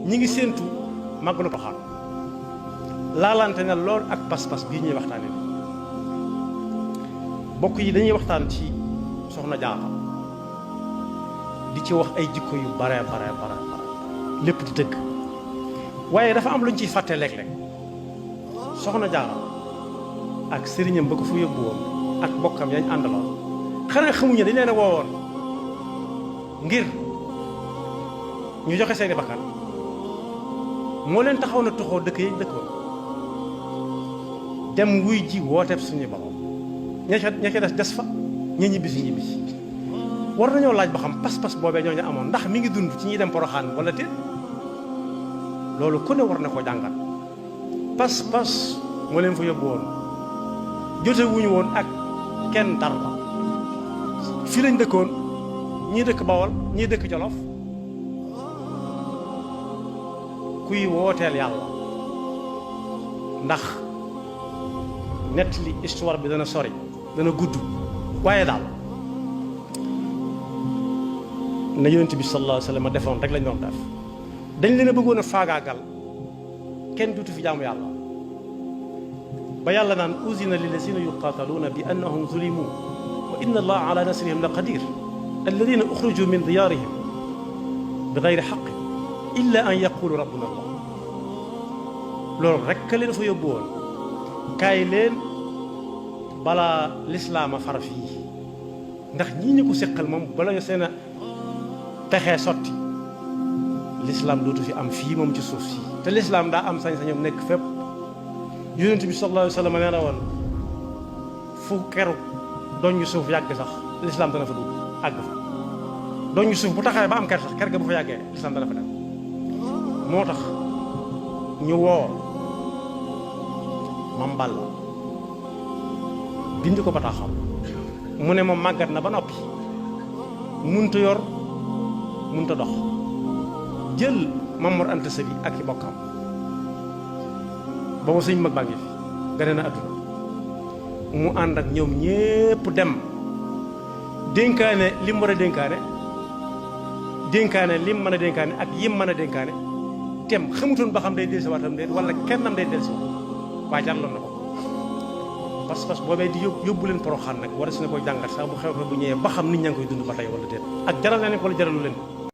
ñi ngi séentu màggalu Porokhane laalante na lool ak pas-pas bii ñuy waxtaane bi bokk yi dañuy waxtaan ci soxna Jaara di ci wax ay jikko yu bare lépp di dëgg waaye dafa am lu ñu ciy fàtte léeg-léeg soxna Jaara ak sëriñam ba ko fu yóbbu woon ak bokkam yañ àndaloon xanaa xamuñu dañ leen a woowoon ngir ñu joxe seeni bakkan moo leen taxaw na toxoo dëkk yi dëkkoon dem wuy ji wooteeb suñu borom ña ca des fa ña ñibbisi war nañoo laaj ba xam pas-pas boobee ñooñu amoon ndax mi ngi dund ci ñuy dem Porokhane wala déet loolu ku ne war na ko jàngat pas-pas moo leen fa yóbbu woon jote wuñu woon ak kenn dara fii lañ dëkkoon ñii dëkk Bawol ñii dëkk Jolof kuy wooteel yàlla ndax nett li histoire bi dana sori dana gudd waaye daal na yonent bi sallallahu alayhi wa sallam defoon rek lañ doon def dañ leen a bëggoon a faagaagal kenn duutu fi jaamu yàlla ba yàlla naan uzina lillazina yuqaataluuna bi annahum zulimu wa inna allaha ala nasrihim la qadir alladina uxriju min diyaarihim bi gayri xaqin illa an yaqulu rabbuna allah loolu rek ka leen fa yóbbu woon kaay leen balaa lislaama far fii ndax ñii ñu ko séqal moom bala ñu seen a pexee sotti lislaam dootu fi am fii moom ci suuf si te lislaam daa am sañ-sañam nekk fépp yonent bi sallallahu alayhi wa sallam nee na woon fu keru doñu suuf yàgg sax lislaam dana fa dugg àgg fa doñu suuf bu taxawee ba am ker sax ker ga bu fa yàggee lislaam dana fa dem moo tax ñu woo Mam Balla bind ko bataaxal mu ne moom màggat na ba noppi munta yor munta dox jël Maam Mor Anta Sali ak i bokkam booba sëñ mag baa ngi fi gane na adduna mu ànd ak ñoom ñépp dem dénkaane lim war a dénkaane lim mën a dénkaane ak yim mën a dénkaane tem xamutoon ba xam day dellusi waatam déet wala kennam day dellusi waaye jarloon na ko pas-pas boobee di yóbbu leen Porokhane nag war a si ne ko jàngat sax bu xew bu ñëwee ba xam nit ñaa ngi koy dund ba tey wala déet ak jaral na leen ko wala jaralu leen